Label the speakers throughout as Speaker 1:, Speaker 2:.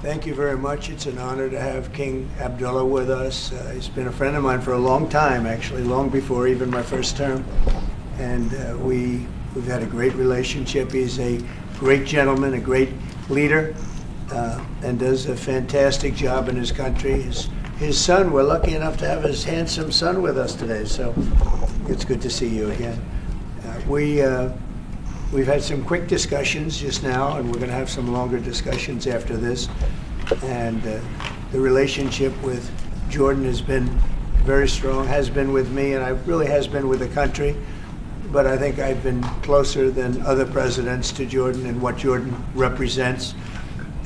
Speaker 1: Thank you very much. It's an honor to have King Abdullah with us. He's been a friend of mine for a long time, actually, long before even my first term. And we've had a great relationship. He's a great gentleman, a great leader, and does a fantastic job in his country. His son, we're lucky enough to have his handsome son with us today, so it's good to see you again. We've had some quick discussions just now, and we're going to have some longer discussions after this. And the relationship with Jordan has been very strong, has been with me, and really has been with the country. But I think I've been closer than other presidents to Jordan and what Jordan represents.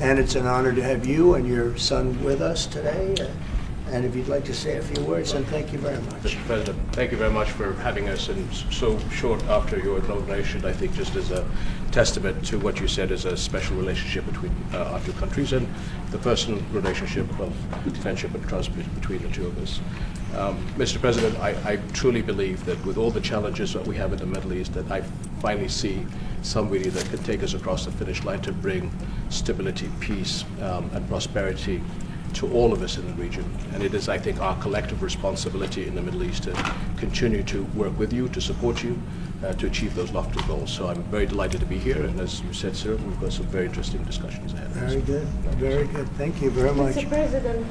Speaker 1: And it's an honor to have you and your son with us today. And if you'd like to say a few words, and thank you very much.
Speaker 2: Mr. President, thank you very much for having us, and so short after your inauguration, I think just as a testament to what you said is a special relationship between our two countries and the personal relationship of friendship and trust between the two of us. Mr. President, I truly believe that with all the challenges that we have in the Middle East, that I finally see somebody that can take us across the finish line to bring stability, peace, and prosperity to all of us in the region. And it is, I think, our collective responsibility in the Middle East to continue to work with you, to support you, to achieve those lofty goals. So I'm very delighted to be here, and as you said, sir, we've got some very interesting discussions ahead of us.
Speaker 1: Very good, very good. Thank you very much.
Speaker 3: Mr. President,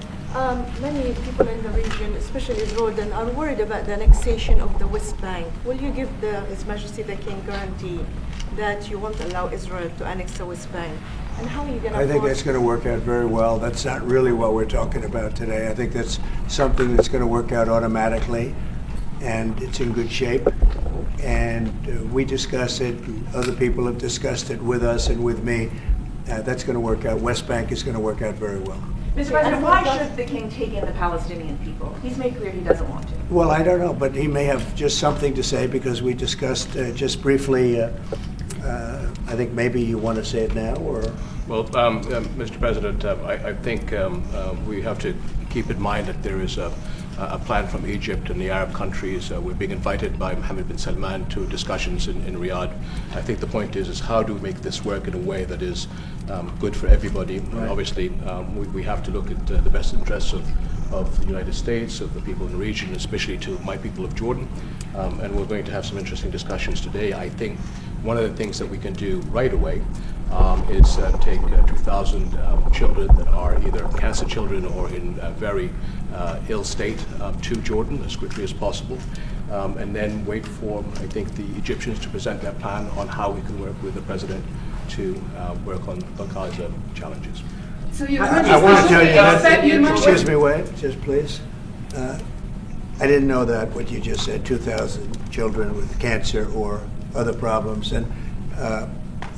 Speaker 3: many people in the region, especially Jordan, are worried about the annexation of the West Bank. Will you give His Majesty the King guarantee that you won't allow Israel to annex the West Bank? And how are you going to?
Speaker 1: I think that's going to work out very well. That's not really what we're talking about today. I think that's something that's going to work out automatically, and it's in good shape. And we discuss it, and other people have discussed it with us and with me. That's going to work out. West Bank is going to work out very well.
Speaker 4: Mr. President, why should the king take in the Palestinian people? He's made clear he doesn't want to.
Speaker 1: Well, I don't know, but he may have just something to say, because we discussed just briefly. I think maybe you want to say it now, or?
Speaker 2: Well, Mr. President, I think we have to keep in mind that there is a plan from Egypt and the Arab countries. We're being invited by Mohammed bin Salman to discussions in Riyadh. I think the point is how do we make this work in a way that is good for everybody? Right. And obviously, we have to look at the best interests of the United States, of the people in the region, especially to my people of Jordan. And we're going to have some interesting discussions today. I think one of the things that we can do right away is take 2,000 children that are either cancer children or in a very ill state to Jordan as quickly as possible, and then wait for, I think, the Egyptians to present their plan on how we can work with the president to work on the Gaza challenges.
Speaker 4: So
Speaker 1: I want to tell you that, excuse me, wait, just please. I didn't know that, what you just said, 2,000 children with cancer or other problems, and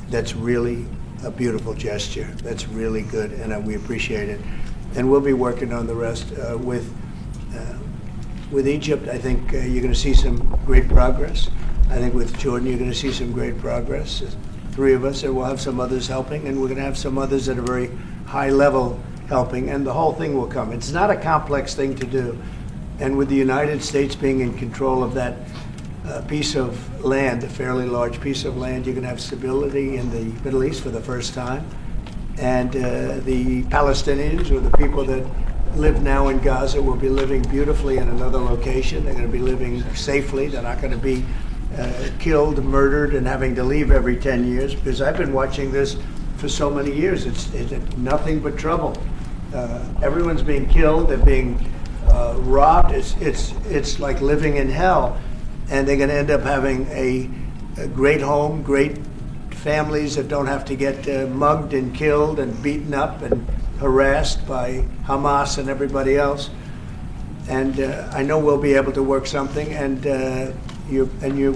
Speaker 1: that's really a beautiful gesture. That's really good, and we appreciate it. And we'll be working on the rest with Egypt. I think you're going to see some great progress. I think with Jordan, you're going to see some great progress. 3 of us, and we'll have some others helping, and we're going to have some others at a very high level helping, and the whole thing will come. It's not a complex thing to do. And with the United States being in control of that piece of land, a fairly large piece of land, you're going to have stability in the Middle East for the first time. And the Palestinians, or the people that live now in Gaza, will be living beautifully in another location. They're going to be living safely. They're not going to be killed, murdered, and having to leave every 10 years, because I've been watching this for so many years. It's nothing but trouble. Everyone's being killed. They're being robbed. It's like living in hell. And they're going to end up having a great home, great families that don't have to get mugged and killed and beaten up and harassed by Hamas and everybody else. And I know we'll be able to work something. And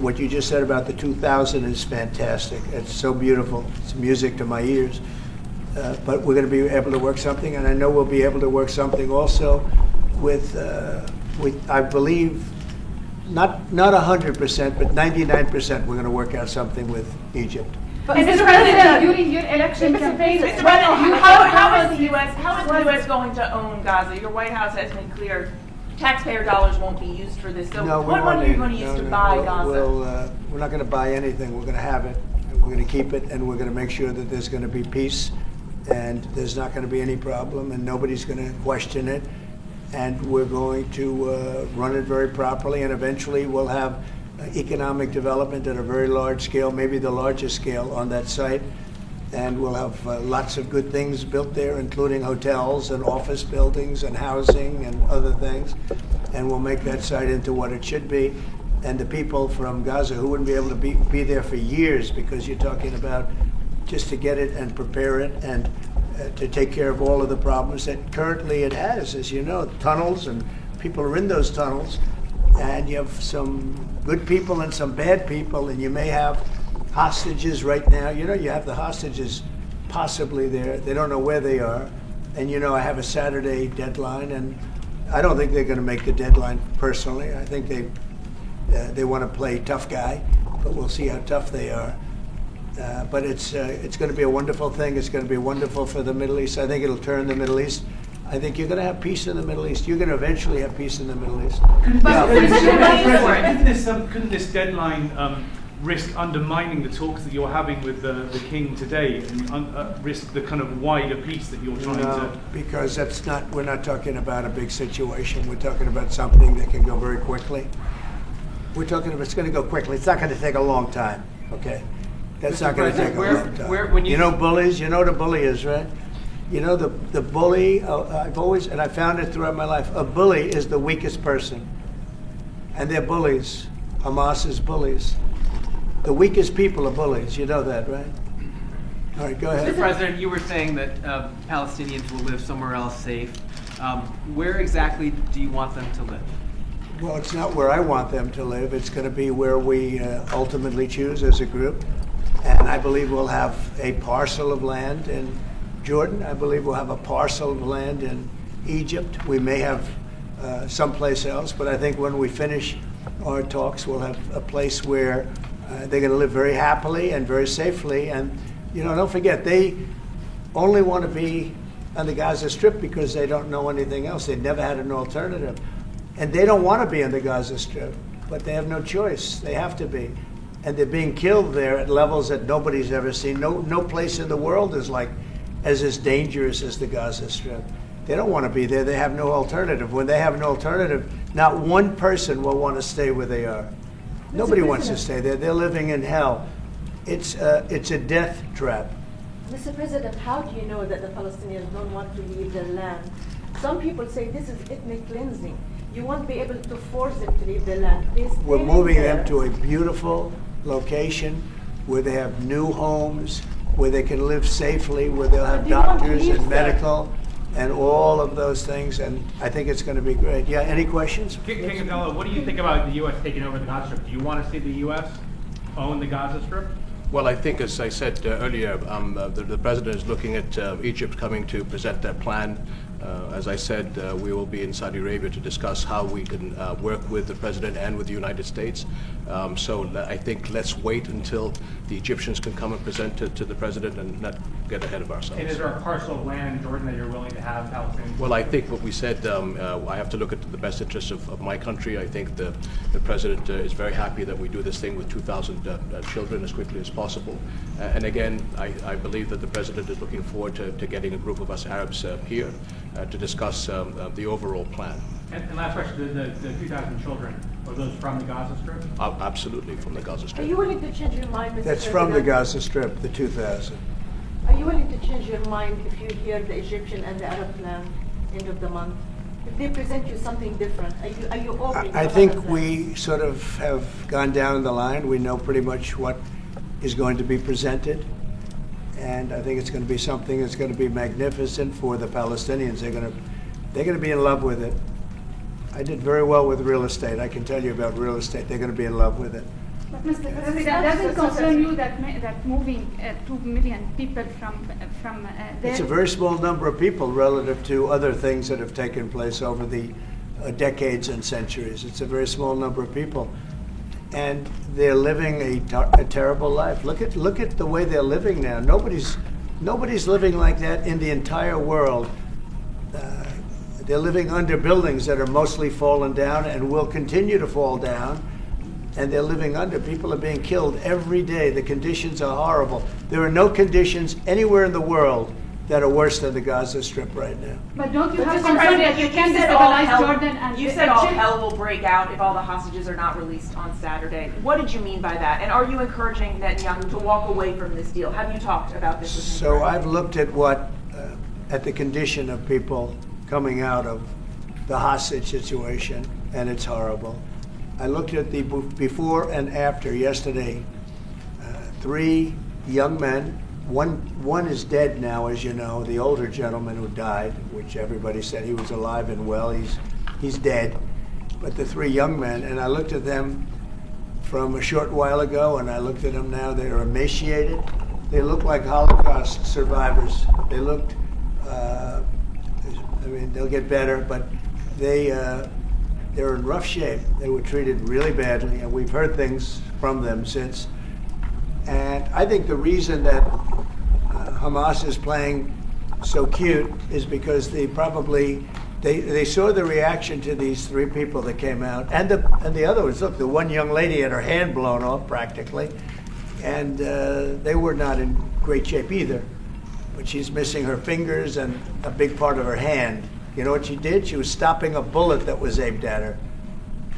Speaker 1: what you just said about the 2,000 is fantastic. It's so beautiful. It's music to my ears. But we're going to be able to work something, and I know we'll be able to work something also with I believe, not 100%, but 99%. We're going to work out something with Egypt.
Speaker 4: But Mr. President, during your election campaign, Mr. President, how is the U.S. going to own Gaza? Your White House has made clear taxpayer dollars won't be used for this. So
Speaker 1: no,
Speaker 4: what money are you going to use to buy Gaza?
Speaker 1: We're not going to buy anything. We're going to have it, and we're going to keep it, and we're going to make sure that there's going to be peace and there's not going to be any problem, and nobody's going to question it. And we're going to run it very properly, and eventually we'll have economic development at a very large scale, maybe the largest scale on that site. And we'll have lots of good things built there, including hotels and office buildings and housing and other things. And we'll make that site into what it should be. And the people from Gaza who wouldn't be able to be there for years, because you're talking about just to get it and prepare it and to take care of all of the problems that currently it has, as you know, tunnels, and people are in those tunnels, and you have some good people and some bad people, and you may have hostages right now. You know, you have the hostages possibly there. They don't know where they are. And you know, I have a Saturday deadline, and I don't think they're going to make the deadline personally. I think they want to play tough guy, but we'll see how tough they are. But it's going to be a wonderful thing. It's going to be wonderful for the Middle East. I think it'll turn the Middle East. I think you're going to have peace in the Middle East. You're going to eventually have peace in the Middle East.
Speaker 5: Couldn't this deadline risk undermining the talks that you're having with the king today, and risk the kind of wider peace that you're trying to?
Speaker 1: Because we're not talking about a big situation. We're talking about something that can go very quickly. It's going to go quickly. It's not going to take a long time, okay? That's not going to take a long time. You know bullies? You know what a bully is, right? You know the bully, I've always, and I found it throughout my life, a bully is the weakest person. And they're bullies. Hamas is bullies. The weakest people are bullies. You know that, right? All right, go ahead.
Speaker 6: Mr. President, you were saying that Palestinians will live somewhere else safe. Where exactly do you want them to live?
Speaker 1: Well, it's not where I want them to live. It's going to be where we ultimately choose as a group. And I believe we'll have a parcel of land in Jordan. I believe we'll have a parcel of land in Egypt. We may have someplace else, but I think when we finish our talks, we'll have a place where they're going to live very happily and very safely. And, you know, don't forget, they only want to be on the Gaza Strip because they don't know anything else. They've never had an alternative. And they don't want to be on the Gaza Strip, but they have no choice. They have to be. And they're being killed there at levels that nobody's ever seen. No place in the world is as dangerous as the Gaza Strip. They don't want to be there. They have no alternative. When they have no alternative, not one person will want to stay where they are. Nobody wants to stay there. They're living in hell. It's a death trap.
Speaker 3: Mr. President, how do you know that the Palestinians don't want to leave their land? Some people say this is ethnic cleansing. You won't be able to force them to leave their land.
Speaker 1: We're moving them to a beautiful location where they have new homes, where they can live safely, where they'll have doctors and medical and all of those things, and I think it's going to be great. Yeah, any questions?
Speaker 5: King Abdullah, what do you think about the U.S. taking over the Gaza Strip? Do you want to see the U.S. own the Gaza Strip?
Speaker 2: Well, I think, as I said earlier, the president is looking at Egypt coming to present their plan. As I said, we will be in Saudi Arabia to discuss how we can work with the president and with the United States. So I think let's wait until the Egyptians can come and present it to the president and not get ahead of ourselves.
Speaker 5: And is there a parcel of land in Jordan that you're willing to have Palestinians?
Speaker 2: Well, I think what we said, I have to look at the best interests of my country. I think the president is very happy that we do this thing with 2,000 children as quickly as possible. And again, I believe that the president is looking forward to getting a group of us Arabs here to discuss the overall plan.
Speaker 5: And last question, the 2,000 children, are those from the Gaza Strip?
Speaker 2: Absolutely, from the Gaza Strip.
Speaker 3: Are you willing to change your mind, Mr.
Speaker 1: That's
Speaker 3: President?
Speaker 1: from the Gaza Strip, the 2,000.
Speaker 3: Are you willing to change your mind if you hear the Egyptian and the Arab plan end of the month? If they present you something different, are you open?
Speaker 1: I think we sort of have gone down the line. We know pretty much what is going to be presented. And I think it's going to be something that's going to be magnificent for the Palestinians. They're going to be in love with it. I did very well with real estate. I can tell you about real estate. They're going to be in love with it.
Speaker 7: But Mr. President, does it concern you that moving 2 million people from there?
Speaker 1: It's a very small number of people relative to other things that have taken place over the decades and centuries. It's a very small number of people. And they're living a terrible life. Look at the way they're living now. Nobody's living like that in the entire world. They're living under buildings that are mostly fallen down and will continue to fall down. And they're living under. People are being killed every day. The conditions are horrible. There are no conditions anywhere in the world that are worse than the Gaza Strip right now.
Speaker 7: But don't you
Speaker 4: But
Speaker 7: have
Speaker 4: Mr.
Speaker 7: concern
Speaker 4: President,
Speaker 7: that you
Speaker 4: you
Speaker 7: can
Speaker 4: said all
Speaker 7: destabilize
Speaker 4: hell-
Speaker 7: Jordan and
Speaker 4: You said all
Speaker 7: Egypt?
Speaker 4: hell will break out if all the hostages are not released on Saturday. What did you mean by that? And are you encouraging Netanyahu to walk away from this deal? Have you talked about this with him?
Speaker 1: So I've looked at at the condition of people coming out of the hostage situation, and it's horrible. I looked at the before and after yesterday. 3 young men. One is dead now, as you know, the older gentleman who died, which everybody said he was alive and well. He's dead. But the 3 young men, and I looked at them from a short while ago, and I looked at them now. They're emaciated. They look like Holocaust survivors. They looked. I mean, they'll get better, but they're in rough shape. They were treated really badly, and we've heard things from them since. And I think the reason that Hamas is playing so cute is because they saw the reaction to these 3 people that came out, and the other ones. Look, the one young lady had her hand blown off practically, and they were not in great shape either. But she's missing her fingers and a big part of her hand. You know what she did? She was stopping a bullet that was aimed at her.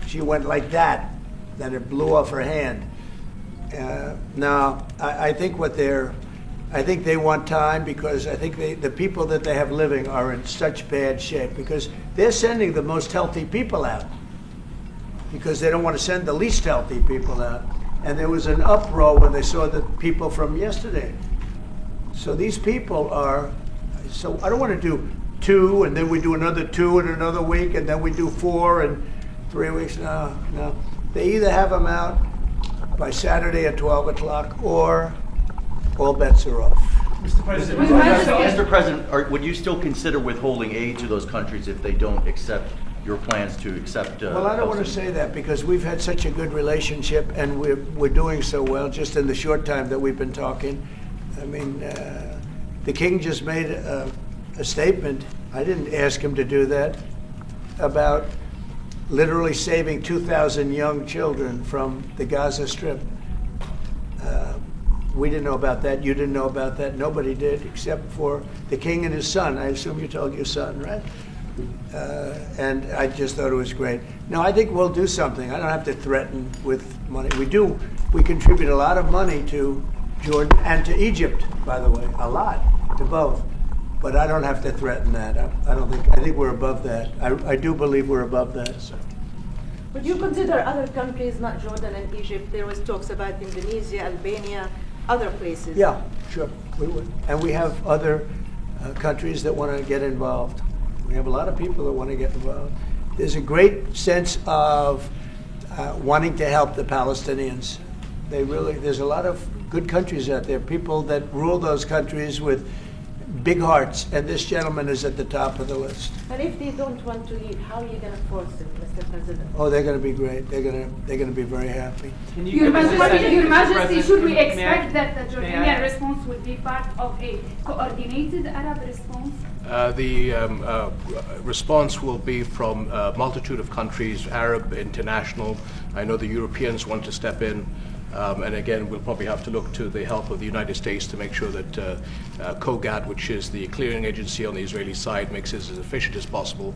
Speaker 1: She went like that, then it blew off her hand. Now, I think I think they want time, because I think the people that they have living are in such bad shape, because they're sending the most healthy people out because they don't want to send the least healthy people out. And there was an uproar when they saw the people from yesterday. So these people are, so I don't want to do 2 and then we do another 2 in another week and then we do 4 in 3 weeks. No. They either have them out by Saturday at 12 o'clock or all bets are off.
Speaker 5: Mr. President,
Speaker 8: Mr. President, would you still consider withholding aid to those countries if they don't accept your plans to accept?
Speaker 1: Well, I don't want to say that because we've had such a good relationship and we're doing so well just in the short time that we've been talking. I mean, the king just made a statement. I didn't ask him to do that, about literally saving 2,000 young children from the Gaza Strip. We didn't know about that. You didn't know about that. Nobody did except for the king and his son. I assume you told your son, right? And I just thought it was great. No, I think we'll do something. I don't have to threaten with money. We contribute a lot of money to Jordan and to Egypt, by the way, a lot, to both. But I don't have to threaten that. I think we're above that. I do believe we're above that. So.
Speaker 3: Would you consider other countries, not Jordan and Egypt? There was talks about Indonesia, Albania, other places.
Speaker 1: Yeah, sure, we would. And we have other countries that want to get involved. We have a lot of people that want to get involved. There's a great sense of wanting to help the Palestinians. There's a lot of good countries out there, people that rule those countries with big hearts, and this gentleman is at the top of the list.
Speaker 3: And if they don't want to leave, how are you going to force them, Mr. President?
Speaker 1: Oh, they're going to be great. They're going to be very happy.
Speaker 6: Can
Speaker 7: Your
Speaker 6: give us a
Speaker 7: Majesty,
Speaker 6: second,
Speaker 7: Your
Speaker 6: Mr.
Speaker 7: Majesty,
Speaker 6: President?
Speaker 7: should we
Speaker 6: May I-
Speaker 7: expect that the
Speaker 6: may I-
Speaker 7: Jordanian response would be part of a coordinated Arab response?
Speaker 2: The response will be from a multitude of countries, Arab, international. I know the Europeans want to step in. And again, we'll probably have to look to the help of the United States to make sure that COGAT, which is the clearing agency on the Israeli side, makes it as efficient as possible,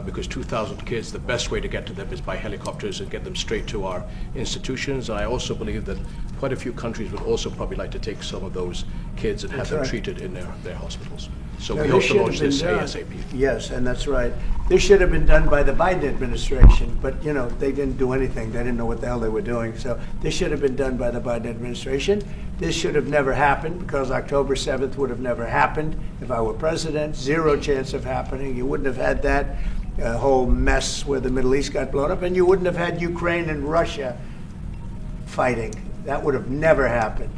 Speaker 2: because 2,000 kids, the best way to get to them is by helicopters and get them straight to our institutions. And I also believe that quite a few countries would also probably like to take some of those kids and have them
Speaker 1: right.
Speaker 2: treated in their hospitals. So
Speaker 1: Now,
Speaker 2: we hope
Speaker 1: this
Speaker 2: to
Speaker 1: should have
Speaker 2: launch
Speaker 1: been
Speaker 2: this
Speaker 1: done.
Speaker 2: ASAP.
Speaker 1: Yes, and that's right. This should have been done by the Biden administration, but they didn't do anything. They didn't know what the hell they were doing. So this should have been done by the Biden administration. This should have never happened, because October 7th would have never happened if I were president. Zero chance of happening. You wouldn't have had that whole mess where the Middle East got blown up, and you wouldn't have had Ukraine and Russia fighting. That would have never happened.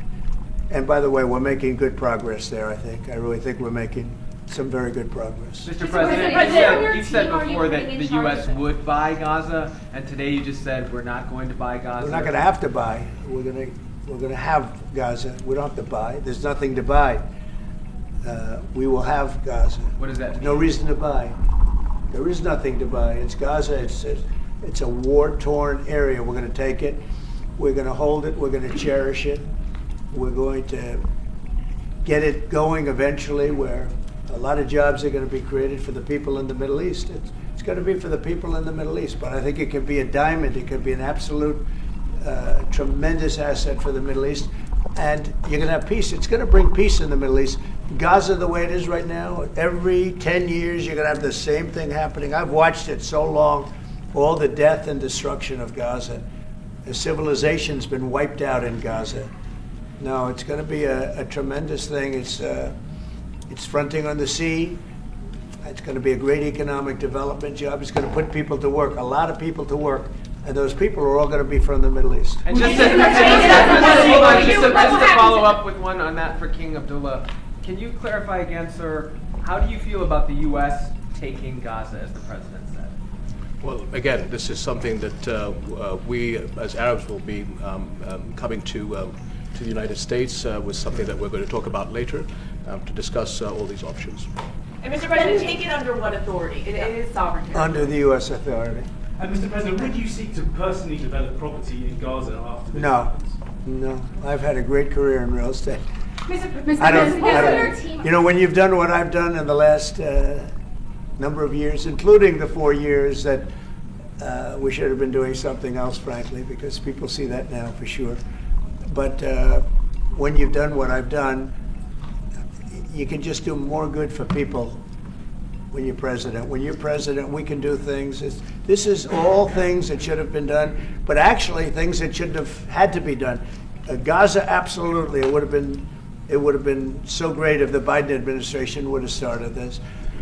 Speaker 1: And by the way, we're making good progress there, I think. I really think we're making some very good progress.
Speaker 6: Mr.
Speaker 7: President,
Speaker 6: President, you said
Speaker 7: are you
Speaker 6: before that
Speaker 7: putting
Speaker 6: the
Speaker 7: in charge
Speaker 6: U.S.
Speaker 7: of it?
Speaker 6: would buy Gaza, and today you just said we're not going to buy Gaza.
Speaker 1: We're not going to have to buy. We're going to have Gaza. We don't have to buy. There's nothing to buy. We will have Gaza.
Speaker 6: What does that mean?
Speaker 1: No reason to buy. There is nothing to buy. It's Gaza. It's a war-torn area. We're going to take it. We're going to hold it. We're going to cherish it. We're going to get it going eventually where a lot of jobs are going to be created for the people in the Middle East. It's going to be for the people in the Middle East, but I think it could be a diamond. It could be an absolute tremendous asset for the Middle East. And you're going to have peace. It's going to bring peace in the Middle East. Gaza, the way it is right now, every 10 years you're going to have the same thing happening. I've watched it so long, all the death and destruction of Gaza. The civilization's been wiped out in Gaza. No, it's going to be a tremendous thing. It's fronting on the sea. It's going to be a great economic development job. It's going to put people to work, a lot of people to work. And those people are all going to be from the Middle East.
Speaker 6: And just to follow up with one on that for King Abdullah, can you clarify again, sir, how do you feel about the U.S. taking Gaza, as the president said?
Speaker 2: Well, again, this is something that we, as Arabs, will be coming to the United States with something that we're going to talk about later to discuss all these options.
Speaker 4: And Mr. President, take it under what authority? It is sovereign territory.
Speaker 1: Under the U.S. authority.
Speaker 5: And Mr. President, would you seek to personally develop property in Gaza after this?
Speaker 1: No. I've had a great career in real estate.
Speaker 7: Mr.
Speaker 1: I
Speaker 7: President,
Speaker 1: don't. You know, when you've done what I've done in the last number of years, including the 4 years that we should have been doing something else, frankly, because people see that now for sure. But when you've done what I've done, you can just do more good for people when you're president. When you're president, we can do things. This is all things that should have been done, but actually things that shouldn't have had to be done. Gaza, absolutely, it would have been so great if the Biden administration would have started this.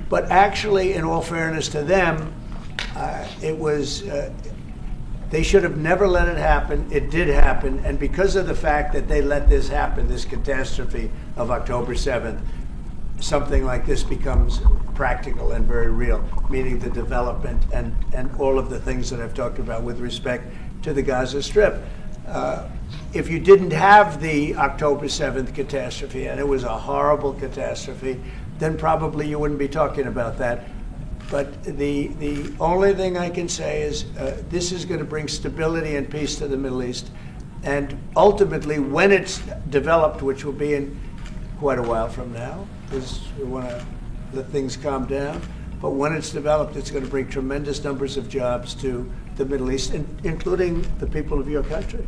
Speaker 1: But actually, in all fairness to them, they should have never let it happen. It did happen, and because of the fact that they let this happen, this catastrophe of October 7th, something like this becomes practical and very real, meaning the development and all of the things that I've talked about with respect to the Gaza Strip. If you didn't have the October 7th catastrophe, and it was a horrible catastrophe, then probably you wouldn't be talking about that. But the only thing I can say is this is going to bring stability and peace to the Middle East. And ultimately, when it's developed, which will be in quite a while from now, because we want to let things calm down. But when it's developed, it's going to bring tremendous numbers of jobs to the Middle East, including the people of your country.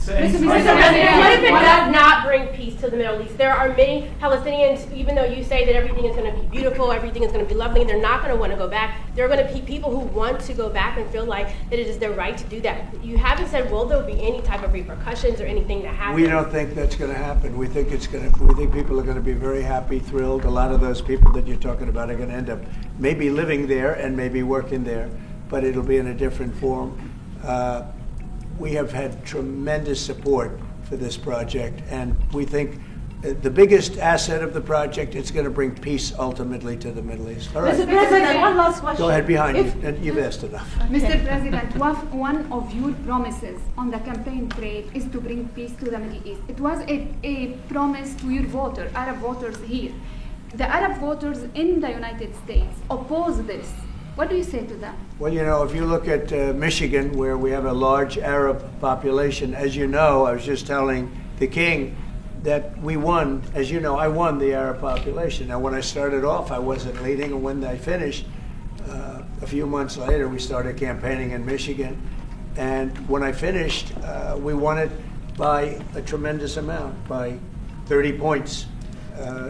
Speaker 9: What if it does not bring peace to the Middle East? There are many Palestinians, even though you say that everything is going to be beautiful, everything is going to be lovely, they're not going to want to go back. There are going to be people who want to go back and feel like that it is their right to do that. You haven't said, will there be any type of repercussions or anything that happens?
Speaker 1: We don't think that's going to happen. We think people are going to be very happy, thrilled. A lot of those people that you're talking about are going to end up maybe living there and maybe working there, but it'll be in a different form. We have had tremendous support for this project, and we think the biggest asset of the project, it's going to bring peace ultimately to the Middle East. All right.
Speaker 3: Mr. President, one last question.
Speaker 1: Go ahead, behind you. You've asked enough.
Speaker 7: Mr. President, one of your promises on the campaign trail is to bring peace to the Middle East. It was a promise to your voters, Arab voters here. The Arab voters in the United States oppose this. What do you say to them?
Speaker 1: Well, you know, if you look at Michigan, where we have a large Arab population, as you know, I was just telling the king that we won. As you know, I won the Arab population. Now, when I started off, I wasn't leading, and when I finished, a few months later, we started campaigning in Michigan. And when I finished, we won it by a tremendous amount, by 30 points.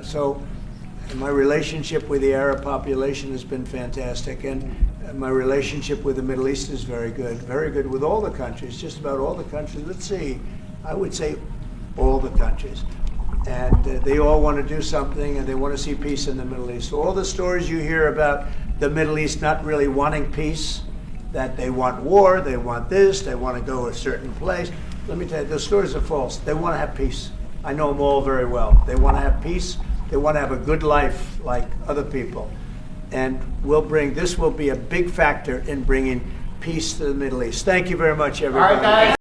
Speaker 1: So my relationship with the Arab population has been fantastic, and my relationship with the Middle East is very good with all the countries, just about all the countries. Let's see, I would say all the countries. And they all want to do something, and they want to see peace in the Middle East. So all the stories you hear about the Middle East not really wanting peace, that they want war, they want this, they want to go a certain place. Let me tell you, those stories are false. They want to have peace. I know them all very well. They want to have peace. They want to have a good life like other people. And this will be a big factor in bringing peace to the Middle East. Thank you very much, everybody.